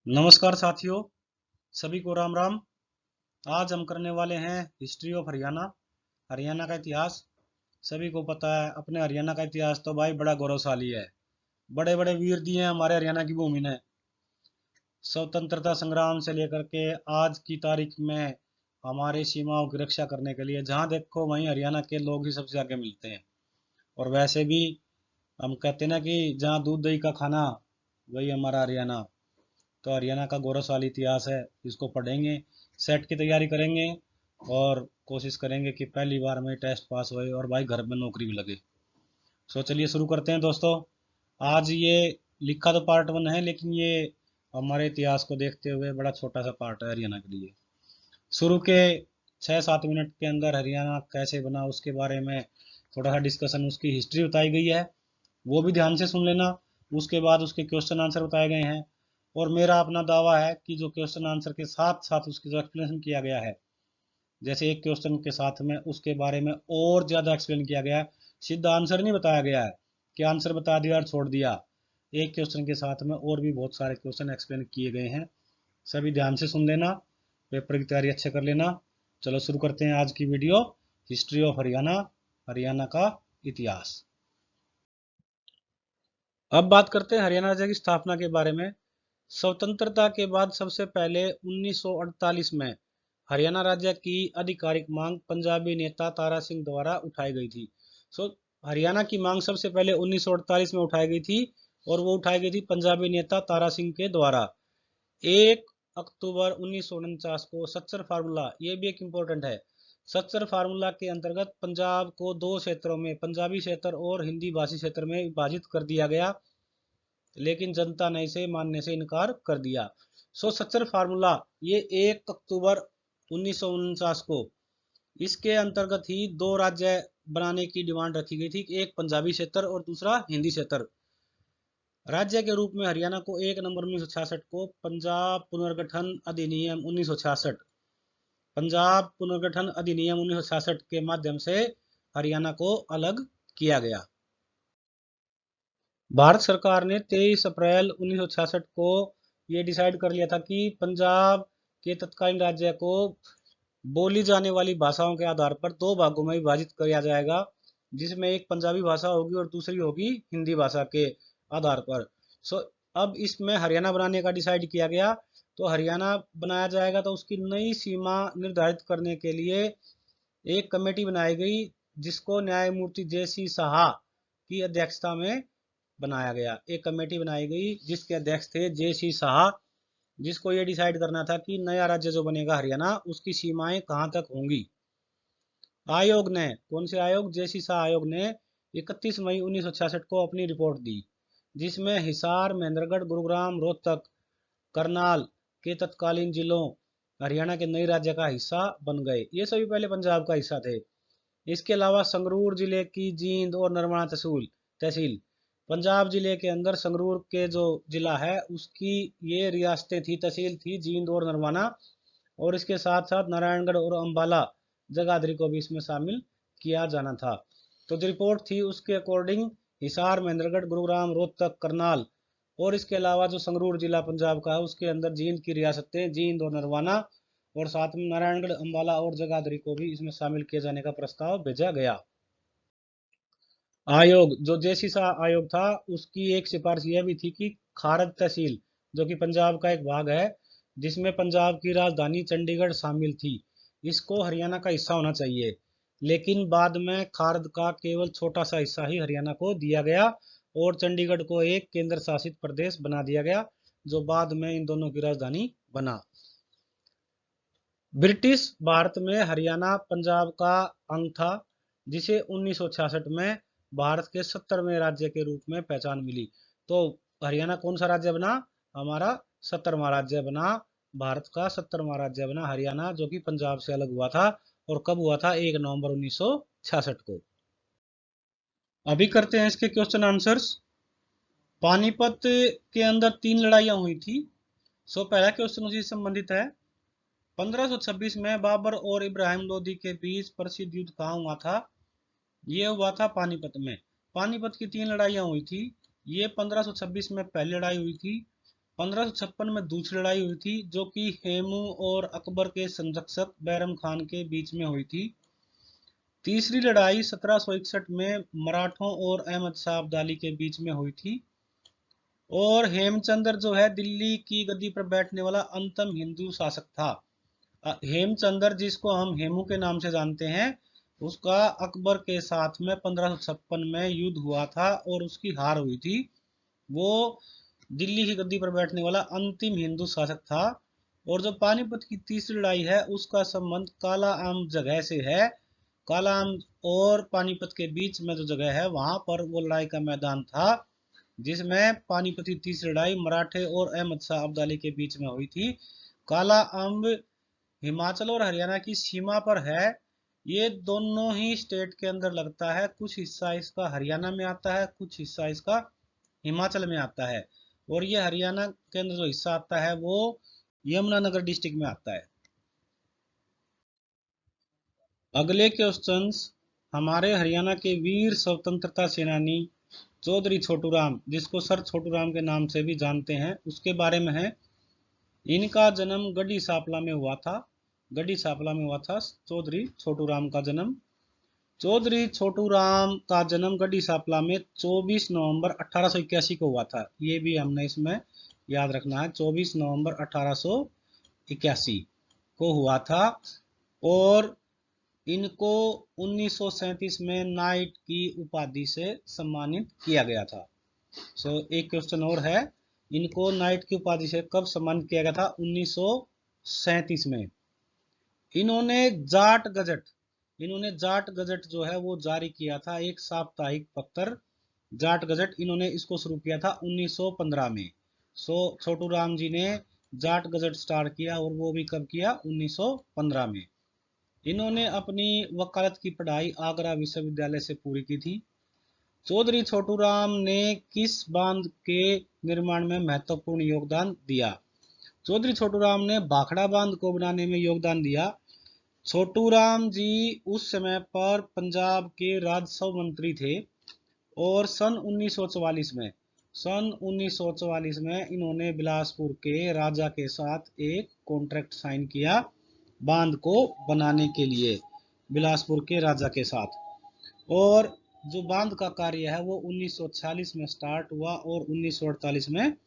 नमस्कार साथियों, सभी को राम राम। आज हम करने वाले हैं हिस्ट्री ऑफ हरियाणा। हरियाणा का इतिहास। सभी को पता है अपने हरियाणा का इतिहास तो भाई बड़ा गौरवशाली है। बड़े बड़े वीर दिए हैं हमारे हरियाणा की भूमि ने। स्वतंत्रता संग्राम से लेकर के आज की तारीख में हमारी सीमाओं की रक्षा करने के लिए जहाँ देखो वहीं हरियाणा के लोग ही सबसे आगे मिलते हैं। और वैसे भी हम कहते हैं ना कि जहाँ दूध दही का खाना वही हमारा हरियाणा। तो हरियाणा का गौरवशाली इतिहास है, इसको पढ़ेंगे, सेट की तैयारी करेंगे और कोशिश करेंगे कि पहली बार में टेस्ट पास होए और भाई घर में नौकरी भी लगे। सो चलिए शुरू करते हैं दोस्तों। आज ये लिखा तो पार्ट वन है, लेकिन ये हमारे इतिहास को देखते हुए बड़ा छोटा सा पार्ट है हरियाणा के लिए। शुरू के 6-7 मिनट के अंदर हरियाणा कैसे बना उसके बारे में थोड़ा सा डिस्कशन, उसकी हिस्ट्री बताई गई है, वो भी ध्यान से सुन लेना। उसके बाद उसके क्वेश्चन आंसर बताए गए हैं। और मेरा अपना दावा है कि जो क्वेश्चन आंसर के साथ साथ उसकी जो एक्सप्लेनेशन किया गया है, जैसे एक क्वेश्चन के साथ में उसके बारे में और ज़्यादा एक्सप्लेन किया गया है। सीधा आंसर नहीं बताया गया है कि आंसर बता दिया और छोड़ दिया। एक क्वेश्चन के साथ में और भी बहुत सारे क्वेश्चन एक्सप्लेन किए गए हैं। सभी ध्यान से सुन लेना, पेपर की तैयारी अच्छे कर लेना। चलो शुरू करते हैं आज की video, history of Haryana, Haryana का इतिहास। अब बात करते हैं हरियाणा राज्य की स्थापना के बारे में। स्वतंत्रता के बाद सबसे पहले 1948 में हरियाणा राज्य की आधिकारिक मांग पंजाबी नेता तारा सिंह द्वारा उठाई गई थी। सो हरियाणा की मांग सबसे पहले 1948 में उठाई गई थी और वो उठाई गई थी पंजाबी नेता तारा सिंह के द्वारा। 1 अक्टूबर 1949 को सच्चर फार्मूला, ये भी एक इम्पोर्टेंट है। सच्चर फार्मूला के अंतर्गत पंजाब को दो क्षेत्रों में, पंजाबी क्षेत्र और हिंदी भाषी क्षेत्र में विभाजित कर दिया गया, लेकिन जनता ने इसे मानने से इनकार कर दिया। सो सच्चर फार्मूला ये 1 अक्टूबर 1949 को, इसके अंतर्गत ही दो राज्य बनाने की डिमांड रखी गई थी, एक पंजाबी क्षेत्र और दूसरा हिंदी क्षेत्र। राज्य के रूप में हरियाणा को 1 नवंबर 1966 को पंजाब पुनर्गठन अधिनियम 1966, पंजाब पुनर्गठन अधिनियम 1966 के माध्यम से हरियाणा को अलग किया गया। भारत सरकार ने 23 अप्रैल 1966 को ये डिसाइड कर लिया था कि पंजाब के तत्कालीन राज्य को बोली जाने वाली भाषाओं के आधार पर दो भागों में विभाजित किया जाएगा, जिसमें एक पंजाबी भाषा होगी और दूसरी होगी हिंदी भाषा के आधार पर। सो अब इसमें हरियाणा बनाने का डिसाइड किया गया। तो हरियाणा बनाया जाएगा तो उसकी नई सीमा निर्धारित करने के लिए एक कमेटी बनाई गई, जिसको न्यायमूर्ति जे.सी. शाह की अध्यक्षता में बनाया गया। एक कमेटी बनाई गई जिसके अध्यक्ष थे जे.सी. शाह, जिसको ये डिसाइड करना था कि नया राज्य जो बनेगा हरियाणा, उसकी सीमाएं कहाँ तक होंगी। आयोग ने, कौन से आयोग, जे.सी. शाह आयोग ने 31 मई 1966 को अपनी रिपोर्ट दी, जिसमें हिसार, महेंद्रगढ़, गुरुग्राम, रोहतक, करनाल के तत्कालीन जिलों हरियाणा के नए राज्य का हिस्सा बन गए। ये सभी पहले पंजाब का हिस्सा थे। इसके अलावा संगरूर जिले की जींद और नरवाना तहसील, पंजाब जिले के अंदर संगरूर के जो जिला है उसकी ये रियासतें थी, तहसील थी जींद और नरवाना। और इसके साथ साथ नारायणगढ़ और अंबाला जगाधरी को भी इसमें शामिल किया जाना था। तो जो रिपोर्ट थी उसके अकॉर्डिंग हिसार, महेंद्रगढ़, गुरुग्राम, रोहतक, करनाल और इसके अलावा जो संगरूर जिला पंजाब का है उसके अंदर जींद की रियासतें जींद और नरवाना और साथ में नारायणगढ़, अंबाला और जगाधरी को भी इसमें शामिल किए जाने का प्रस्ताव भेजा गया। आयोग, जो जे.सी. शाह आयोग था, उसकी एक सिफारिश यह भी थी कि खारद तहसील, जो कि पंजाब का एक भाग है, जिसमें पंजाब की राजधानी चंडीगढ़ शामिल थी, इसको हरियाणा का हिस्सा होना चाहिए। लेकिन बाद में खारद का केवल छोटा सा हिस्सा ही हरियाणा को दिया गया और चंडीगढ़ को एक केंद्र शासित प्रदेश बना दिया गया, जो बाद में इन दोनों की राजधानी बना। ब्रिटिश भारत में हरियाणा पंजाब का अंग था, जिसे 1966 में भारत के 70वें राज्य के रूप में पहचान मिली। तो हरियाणा कौन सा राज्य बना, हमारा 70वां राज्य बना, भारत का 70वां राज्य बना हरियाणा, जो कि पंजाब से अलग हुआ था। और कब हुआ था, 1 नवंबर 1966 को। अभी करते हैं इसके क्वेश्चन आंसर्स। पानीपत के अंदर 3 लड़ाइयां हुई थी। सो पहला क्वेश्चन उसी से संबंधित है। 1526 में बाबर और इब्राहिम लोदी के बीच प्रसिद्ध युद्ध कहाँ हुआ था, ये हुआ था पानीपत में। पानीपत की 3 लड़ाइयाँ हुई थी। ये 1526 में पहली लड़ाई हुई थी, 1556 में दूसरी लड़ाई हुई थी, जो कि हेमू और अकबर के संरक्षक बैरम खान के बीच में हुई थी। तीसरी लड़ाई 1761 में मराठों और अहमद शाह अब्दाली के बीच में हुई थी। और हेमचंद्र जो है दिल्ली की गद्दी पर बैठने वाला अंतिम हिंदू शासक था। हेमचंद्र, जिसको हम हेमू के नाम से जानते हैं, उसका अकबर के साथ में 1556 में युद्ध हुआ था और उसकी हार हुई थी। वो दिल्ली की गद्दी पर बैठने वाला अंतिम हिंदू शासक था। और जो पानीपत की तीसरी लड़ाई है, उसका संबंध काला आम जगह से है। काला आम और पानीपत के बीच में जो जगह है, वहां पर वो लड़ाई का मैदान था, जिसमें पानीपत की तीसरी लड़ाई मराठे और अहमद शाह अब्दाली के बीच में हुई थी। काला अम्ब हिमाचल और हरियाणा की सीमा पर है। ये दोनों ही स्टेट के अंदर लगता है। कुछ हिस्सा इसका हरियाणा में आता है, कुछ हिस्सा इसका हिमाचल में आता है। और ये हरियाणा के अंदर जो हिस्सा आता है, वो यमुनानगर डिस्ट्रिक्ट में आता है। अगले क्वेश्चन, हमारे हरियाणा के वीर स्वतंत्रता सेनानी चौधरी छोटू राम, जिसको सर छोटू राम के नाम से भी जानते हैं, उसके बारे में है। इनका जन्म गढ़ी सांपला में हुआ था। गढ़ी सांपला में हुआ था चौधरी छोटू राम का जन्म। चौधरी छोटू राम का जन्म गढ़ी सांपला में 24 नवंबर 1881 को हुआ था। ये भी हमने इसमें याद रखना है, 24 नवंबर 1881 को हुआ था। और इनको 1937 में नाइट की उपाधि से सम्मानित किया गया था। एक क्वेश्चन और है, इनको नाइट की उपाधि से कब सम्मानित किया गया था? 1937 में। इन्होंने जाट गजट जो है वो जारी किया था, एक साप्ताहिक पत्र जाट गजट। इन्होंने इसको शुरू किया था 1915 में। छोटू राम जी ने जाट गजट स्टार्ट किया, और वो भी कब किया? 1915 में। इन्होंने अपनी वकालत की पढ़ाई आगरा विश्वविद्यालय से पूरी की थी। चौधरी छोटू राम ने किस बांध के निर्माण में महत्वपूर्ण योगदान दिया? चौधरी छोटू राम ने भाखड़ा बांध को बनाने में योगदान दिया। छोटू राम जी उस समय पर पंजाब के राजस्व मंत्री थे। और सन 1944 में इन्होंने बिलासपुर के राजा के साथ एक कॉन्ट्रैक्ट साइन किया बांध को बनाने के लिए, बिलासपुर के राजा के साथ। और जो बांध का कार्य है वो 1946 में स्टार्ट हुआ और 1948 में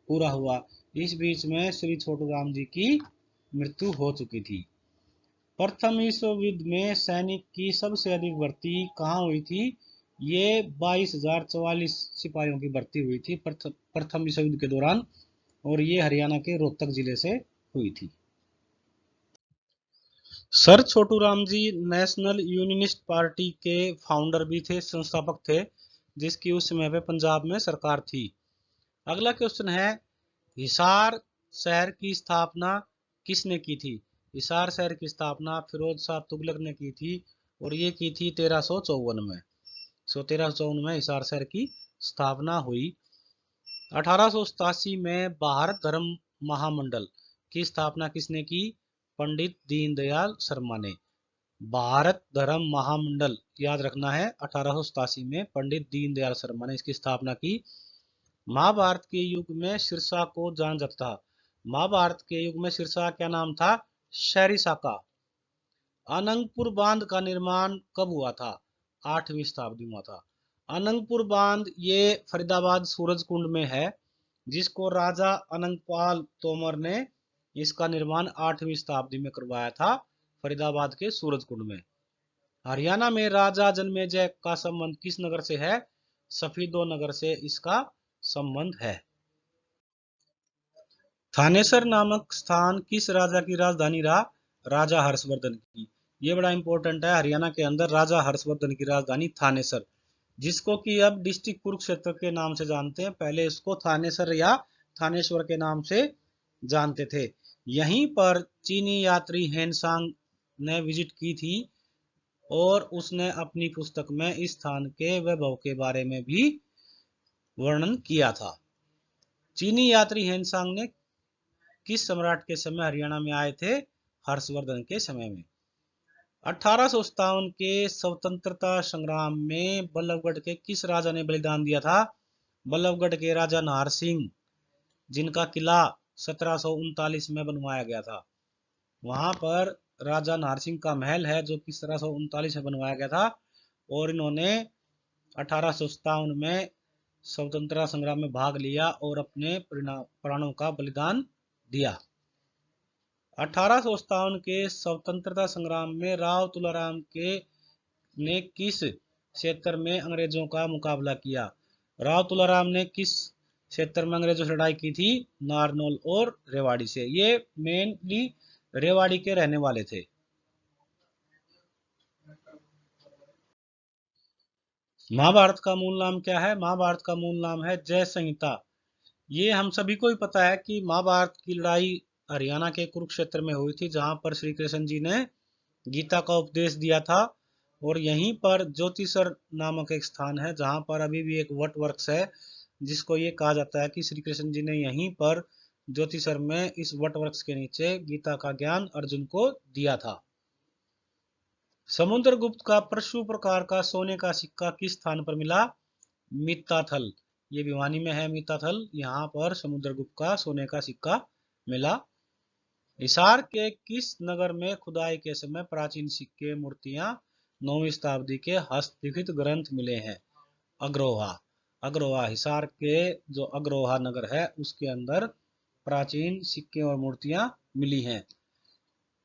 पूरा हुआ। इस बीच में श्री छोटू राम जी की मृत्यु हो चुकी थी। प्रथम विश्व युद्ध में सैनिक की सबसे अधिक भर्ती कहाँ हुई थी? ये 22,044 सिपाहियों की भर्ती हुई थी प्रथम विश्व युद्ध के दौरान, और ये हरियाणा के रोहतक जिले से हुई थी। Sir Chhotu Ram ji national unionist party के फाउंडर भी थे, संस्थापक थे, जिसकी उस समय पे पंजाब में सरकार थी। अगला क्वेश्चन है, हिसार शहर की स्थापना किसने की थी? हिसार शहर की स्थापना फिरोज शाह तुगलक ने की थी, और ये की थी 1354 में। 1354 में हिसार शहर की स्थापना हुई। 1887 में भारत धर्म महामंडल की स्थापना किसने की? पंडित दीनदयाल शर्मा ने। भारत धर्म महामंडल याद रखना है, 1887 में पंडित दीनदयाल शर्मा ने इसकी स्थापना की। महाभारत के युग में सिरसा को जाना जाता था। महाभारत के युग में सिरसा क्या नाम था? शहरिसाका। अनंगपुर बांध का निर्माण कब हुआ था? 8वीं शताब्दी में हुआ था। अनंगपुर बांध ये फरीदाबाद सूरज कुंड में है, जिसको राजा अनंगपाल तोमर ने इसका निर्माण 8वीं शताब्दी में करवाया था, फरीदाबाद के सूरज कुंड में। हरियाणा में राजा जन्मेजय का संबंध किस नगर से है? सफीदो नगर से इसका संबंध है। थानेसर नामक स्थान किस राजा की राजधानी रहा? राजा हर्षवर्धन की। ये बड़ा इंपॉर्टेंट है। हरियाणा के अंदर राजा हर्षवर्धन की राजधानी थानेसर, जिसको कि अब डिस्ट्रिक्ट कुरुक्षेत्र के नाम से जानते हैं, पहले इसको थानेसर या थानेश्वर के नाम से जानते थे। यहीं पर चीनी यात्री हेनसांग ने विजिट की थी, और उसने अपनी पुस्तक में इस स्थान के वैभव के बारे में भी वर्णन किया था। चीनी यात्री हेनसांग ने किस सम्राट के समय हरियाणा में आए थे? हर्षवर्धन के समय में। 1857 के स्वतंत्रता संग्राम में बल्लभगढ़ के किस राजा ने बलिदान दिया था? बल्लभगढ़ के राजा नाहर सिंह। जिनका किला 1739 में बनवाया गया था। वहां पर राजा नारसिंह का महल है जो कि 1739 में बनवाया गया था, और इन्होंने 1857 में स्वतंत्रता संग्राम में भाग लिया और अपने प्राणों का बलिदान दिया। 1857 के स्वतंत्रता संग्राम में राव तुलाराम के ने किस क्षेत्र में अंग्रेजों का मुकाबला किया? राव तुलाराम ने किस क्षेत्र में अंग्रेजों से लड़ाई की थी? नारनौल और रेवाड़ी से। ये मेनली रेवाड़ी के रहने वाले थे। महाभारत का मूल नाम क्या है? महाभारत का मूल नाम है जय संहिता। ये हम सभी को ही पता है कि महाभारत की लड़ाई हरियाणा के कुरुक्षेत्र में हुई थी, जहां पर श्री कृष्ण जी ने गीता का उपदेश दिया था। और यहीं पर ज्योतिसर नामक एक स्थान है जहां पर अभी भी एक वट वृक्ष है, जिसको ये कहा जाता है कि श्री कृष्ण जी ने यहीं पर ज्योतिसर में इस वट वृक्ष के नीचे गीता का ज्ञान अर्जुन को दिया था। समुद्रगुप्त का परशु प्रकार का सोने का सिक्का किस स्थान पर मिला? मित्ताथल। ये भिवानी में है मित्ताथल, यहाँ पर समुद्रगुप्त का सोने का सिक्का मिला। हिसार के किस नगर में खुदाई के समय प्राचीन सिक्के मूर्तियां 9वीं शताब्दी के हस्तलिखित ग्रंथ मिले हैं? अग्रोहा। अग्रोहा, हिसार के जो अग्रोहा नगर है उसके अंदर प्राचीन सिक्के और मूर्तियां मिली हैं।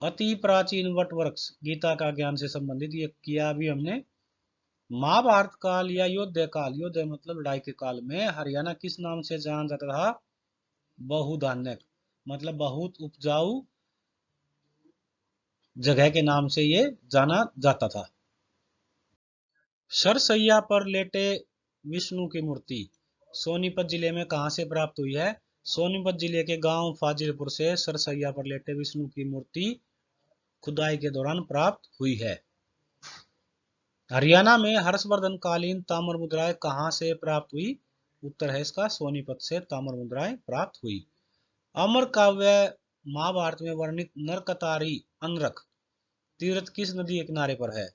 अति प्राचीन वट वृक्ष गीता का ज्ञान से संबंधित ये किया भी हमने। महाभारत काल या युद्ध काल, युद्ध मतलब लड़ाई के काल में हरियाणा किस नाम से जाना जाता था? बहुधान्यक, मतलब बहुत उपजाऊ जगह के नाम से ये जाना जाता था। सरसैया पर लेटे विष्णु की मूर्ति सोनीपत जिले में कहां से प्राप्त हुई है? सोनीपत जिले के गांव फाजिलपुर से सरसैया पर लेटे विष्णु की मूर्ति खुदाई के दौरान प्राप्त हुई है। हरियाणा में हर्षवर्धन कालीन ताम्र मुद्राएं कहां से प्राप्त हुई? उत्तर है इसका सोनीपत से ताम्र मुद्राएं प्राप्त हुई। अमर काव्य महाभारत में वर्णित नरकतारी अनरख तीर्थ किस नदी के किनारे पर है?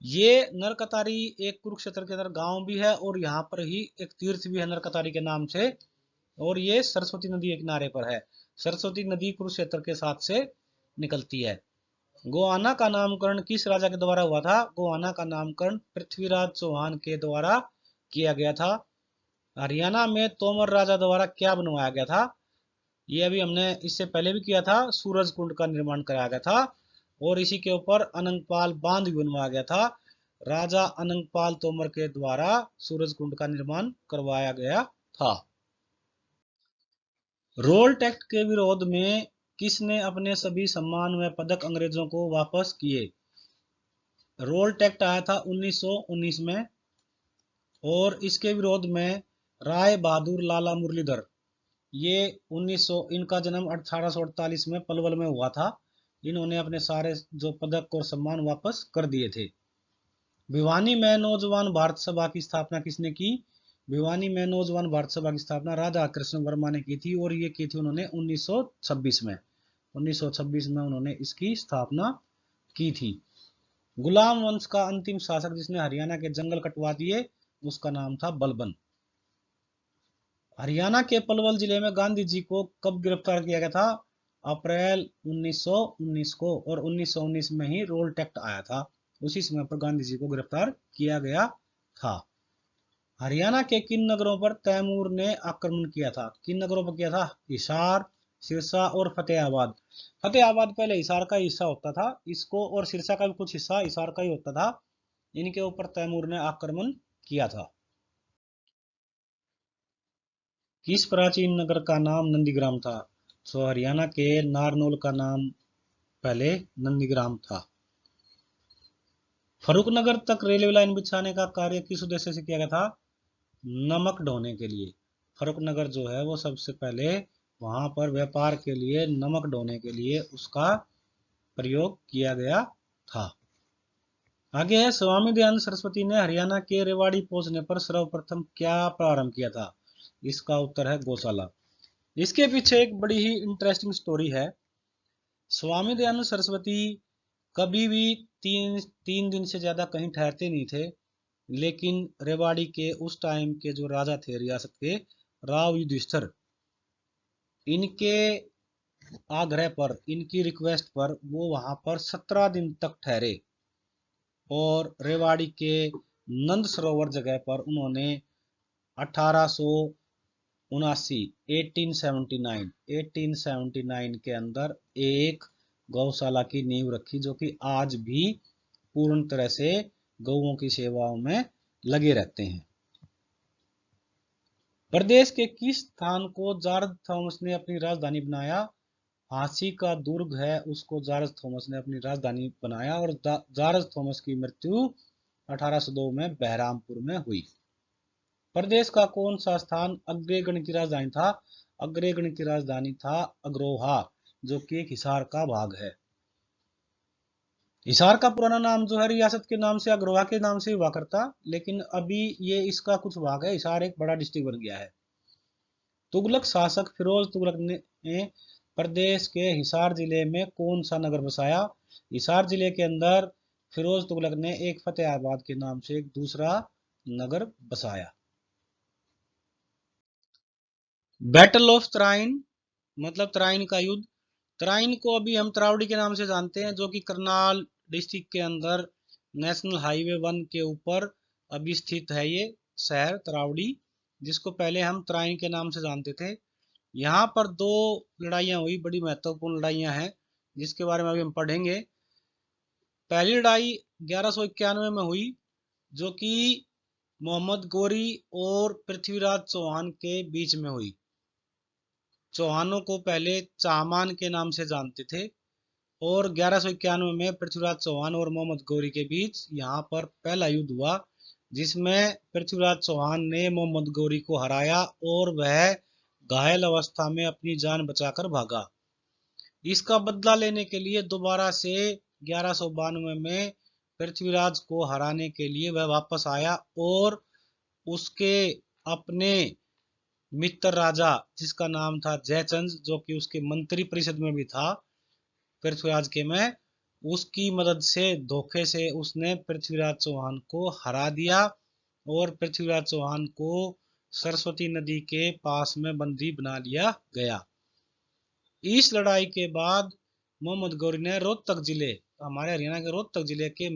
ये नरकतारी एक कुरुक्षेत्र के अंदर गांव भी है और यहाँ पर ही एक तीर्थ भी है नरकतारी के नाम से, और ये सरस्वती नदी के किनारे पर है। सरस्वती नदी कुरुक्षेत्र के साथ से निकलती है। गोवाना का नामकरण किस राजा के द्वारा हुआ था? गोवाना का नामकरण पृथ्वीराज चौहान के द्वारा किया गया था। हरियाणा में तोमर राजा द्वारा क्या बनवाया गया था? ये अभी हमने इससे पहले भी किया था, सूरज कुंड का निर्माण कराया गया था, और इसी के ऊपर अनंगपाल बांध भी बनवाया गया था। राजा अनंगपाल तोमर के द्वारा सूरज कुंड का निर्माण करवाया गया था। रोल टैक्ट के विरोध में किसने अपने सभी सम्मान व पदक अंग्रेजों को वापस किए? रोल टैक्ट आया था 1919 में, और इसके विरोध में राय बहादुर लाला मुरलीधर, ये 1900, इनका जन्म 1848 में पलवल में हुआ था। इन्होंने अपने सारे जो पदक और सम्मान वापस कर दिए थे। भिवानी में नौजवान भारत सभा की स्थापना किसने की? भिवानी में नौजवान भारत सभा की स्थापना राधा कृष्ण वर्मा ने की थी, और ये की थी उन्होंने 1926 में। 1926 में उन्होंने इसकी स्थापना की थी। गुलाम वंश का अंतिम शासक जिसने हरियाणा के जंगल कटवा दिए उसका नाम था बलबन। हरियाणा के पलवल जिले में गांधी जी को कब गिरफ्तार किया गया था? अप्रैल 1919 को, और 1919 में ही रोल टैक्ट आया था, उसी समय पर गांधी जी को गिरफ्तार किया गया था। हरियाणा के किन नगरों पर तैमूर ने आक्रमण किया था? किन नगरों पर किया था? हिसार, सिरसा और फतेहाबाद। फतेहाबाद पहले हिसार का हिस्सा होता था, इसको, और सिरसा का भी कुछ हिस्सा हिसार का ही होता था। इनके ऊपर तैमूर ने आक्रमण किया था। किस प्राचीन नगर का नाम नंदीग्राम था? सो हरियाणा के नारनौल का नाम पहले नंदीग्राम था। फरुखनगर तक रेलवे लाइन बिछाने का कार्य किस उद्देश्य से किया गया था? नमक ढोने के लिए। फरुखनगर जो है वो सबसे पहले वहां पर व्यापार के लिए नमक ढोने के लिए उसका प्रयोग किया गया था। आगे है, स्वामी दयानंद सरस्वती ने हरियाणा के रेवाड़ी पहुंचने पर सर्वप्रथम क्या प्रारंभ किया था? इसका उत्तर है गौशाला। इसके पीछे एक बड़ी ही इंटरेस्टिंग स्टोरी है। स्वामी दयानंद सरस्वती कभी भी तीन दिन से ज्यादा कहीं ठहरते नहीं थे, लेकिन रेवाड़ी के उस टाइम के जो राजा थे रियासत के, राव युधिष्ठिर, इनके आग्रह पर, इनकी रिक्वेस्ट पर वो वहां पर 17 दिन तक ठहरे और रेवाड़ी के नंद सरोवर जगह पर उन्होंने 1879 1879 के अंदर एक गौशाला की नींव रखी, जो कि आज भी पूर्ण तरह से गौओं की सेवाओं में लगे रहते हैं। प्रदेश के किस स्थान को जॉर्ज थॉमस ने अपनी राजधानी बनाया? झांसी का दुर्ग है, उसको जॉर्ज थॉमस ने अपनी राजधानी बनाया और जॉर्ज थॉमस की मृत्यु 1802 में बहरामपुर में हुई। प्रदेश का कौन सा स्थान अग्रगण्य की राजधानी था? अग्रगण्य की राजधानी था अग्रोहा, जो कि एक हिसार का भाग है। हिसार का पुराना नाम जो है रियासत के नाम से अग्रोहा के नाम से हुआ करता, लेकिन अभी ये इसका कुछ भाग है, हिसार एक बड़ा डिस्ट्रिक्ट बन गया है। तुगलक शासक फिरोज तुगलक ने प्रदेश के हिसार जिले में कौन सा नगर बसाया? हिसार जिले के अंदर फिरोज तुगलक ने एक फतेहाबाद के नाम से एक दूसरा नगर बसाया। बैटल ऑफ तराइन मतलब तराइन का युद्ध। तराइन को अभी हम तरावड़ी के नाम से जानते हैं, जो कि करनाल डिस्ट्रिक्ट के अंदर नेशनल हाईवे 1 के ऊपर अभी स्थित है ये शहर तरावड़ी, जिसको पहले हम तराइन के नाम से जानते थे। यहाँ पर दो लड़ाइयाँ हुई, बड़ी महत्वपूर्ण लड़ाइयाँ हैं, जिसके बारे में अभी हम पढ़ेंगे। पहली लड़ाई 1191 में हुई, जो कि मोहम्मद गोरी और पृथ्वीराज चौहान के बीच में हुई। चौहानों को पहले चामान के नाम से जानते थे और 1191 में पृथ्वीराज चौहान और मोहम्मद गौरी के बीच यहाँ पर पहला युद्ध हुआ, जिसमें पृथ्वीराज चौहान ने मोहम्मद गौरी को हराया और वह घायल अवस्था में अपनी जान बचाकर भागा। इसका बदला लेने के लिए दोबारा से 1192 में पृथ्वीराज को हराने के लिए वह वापस आया और उसके अपने मित्र राजा, जिसका नाम था जयचंद, जो कि उसके मंत्री परिषद में भी था पृथ्वीराज के में, उसकी मदद से धोखे से उसने पृथ्वीराज चौहान को हरा दिया और पृथ्वीराज चौहान को सरस्वती नदी के पास में बंदी बना लिया गया। इस लड़ाई के बाद मोहम्मद गौरी ने रोहतक जिले, हमारे हरियाणा के रोहतक जिले के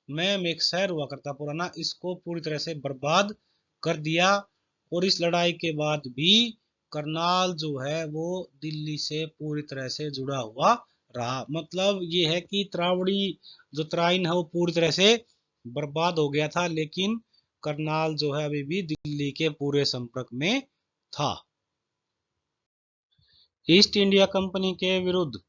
मैम एक शहर हुआ करता पुराना, इसको पूरी तरह से बर्बाद कर दिया। और इस लड़ाई के बाद भी करनाल जो है वो दिल्ली से पूरी तरह से जुड़ा हुआ रहा। मतलब ये है कि तरावड़ी जो तराइन है वो पूरी तरह से बर्बाद हो गया था, लेकिन करनाल जो है अभी भी दिल्ली के पूरे संपर्क में था। ईस्ट इंडिया कंपनी के विरुद्ध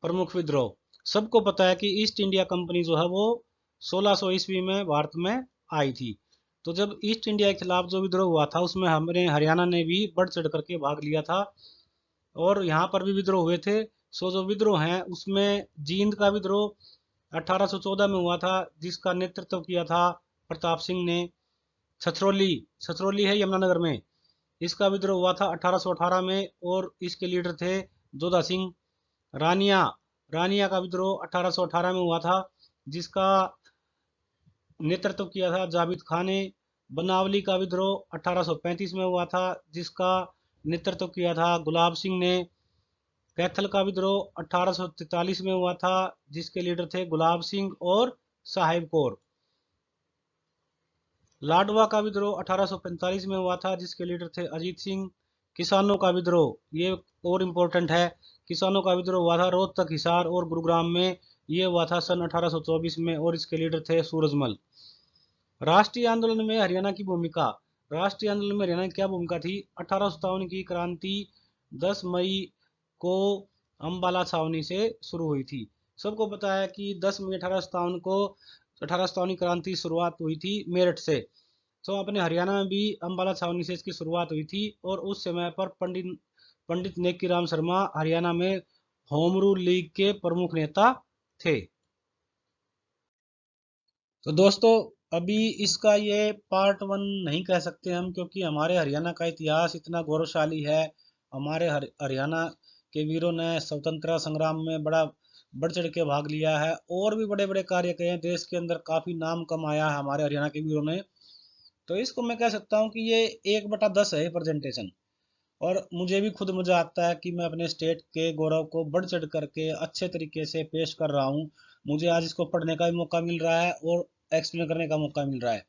प्रमुख विद्रोह। सबको पता है कि ईस्ट इंडिया कंपनी जो है वो 1600 ईस्वी में भारत में आई थी। तो जब ईस्ट इंडिया के खिलाफ जो विद्रोह हुआ था उसमें हमारे हरियाणा ने भी बढ़ चढ़ करके भाग लिया था और यहाँ पर भी विद्रोह हुए थे। सो जो विद्रोह हैं उसमें जींद का विद्रोह 1814 में हुआ था, जिसका नेतृत्व किया था प्रताप सिंह ने। छछरौली छछरौली है यमुनानगर में, इसका विद्रोह हुआ था 1818 में और इसके लीडर थे जोधा सिंह। रानिया रानिया का विद्रोह 1818 में हुआ था, जिसका नेतृत्व किया था जाबित खान ने। बनावली का विद्रोह 1835 में हुआ था, जिसका नेतृत्व किया था गुलाब सिंह ने। कैथल का विद्रोह 1843 में हुआ था, जिसके लीडर थे गुलाब सिंह और साहिब कौर। लाडवा का विद्रोह 1845 में हुआ था, जिसके लीडर थे अजीत सिंह। किसानों का विद्रोह, ये और इम्पोर्टेंट है, किसानों का विद्रोह हुआ था रोहतक, हिसार और गुरुग्राम में। ये हुआ था सन 1824 में और इसके लीडर थे सूरजमल। राष्ट्रीय आंदोलन में हरियाणा की भूमिका। राष्ट्रीय आंदोलन में हरियाणा की क्या भूमिका थी? 1857 की क्रांति 10 मई को अम्बाला छावनी से शुरू हुई थी। सबको पता है कि 10 मई 1857 को 1857 क्रांति शुरुआत हुई थी मेरठ से। तो अपने हरियाणा में भी अम्बाला छावनी से इसकी शुरुआत हुई थी और उस समय पर पंडित नेकीराम शर्मा हरियाणा में होम रूल लीग के प्रमुख नेता थे। तो दोस्तों अभी इसका ये पार्ट 1 नहीं कह सकते हम, क्योंकि हमारे हरियाणा का इतिहास इतना गौरवशाली है। हमारे हरियाणा के वीरों ने स्वतंत्रता संग्राम में बड़ा बढ़ चढ़ के भाग लिया है और भी बड़े बड़े कार्य किए हैं, देश के अंदर काफी नाम कमाया है हमारे हरियाणा के वीरों ने। तो इसको मैं कह सकता हूँ कि ये 1/10 है प्रेजेंटेशन। और मुझे भी खुद मजा आता है कि मैं अपने स्टेट के गौरव को बढ़ चढ़ करके अच्छे तरीके से पेश कर रहा हूँ। मुझे आज इसको पढ़ने का भी मौका मिल रहा है और एक्सप्लेन करने का मौका मिल रहा है।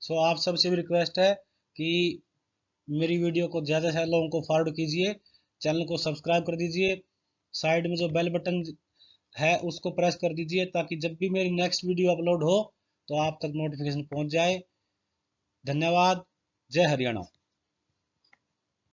सो आप सबसे भी रिक्वेस्ट है कि मेरी वीडियो को ज़्यादा से ज़्यादा लोगों को फॉरवर्ड कीजिए, चैनल को सब्सक्राइब कर दीजिए, साइड में जो बेल बटन है उसको प्रेस कर दीजिए ताकि जब भी मेरी नेक्स्ट वीडियो अपलोड हो तो आप तक नोटिफिकेशन पहुंच जाए। धन्यवाद। जय हरियाणा।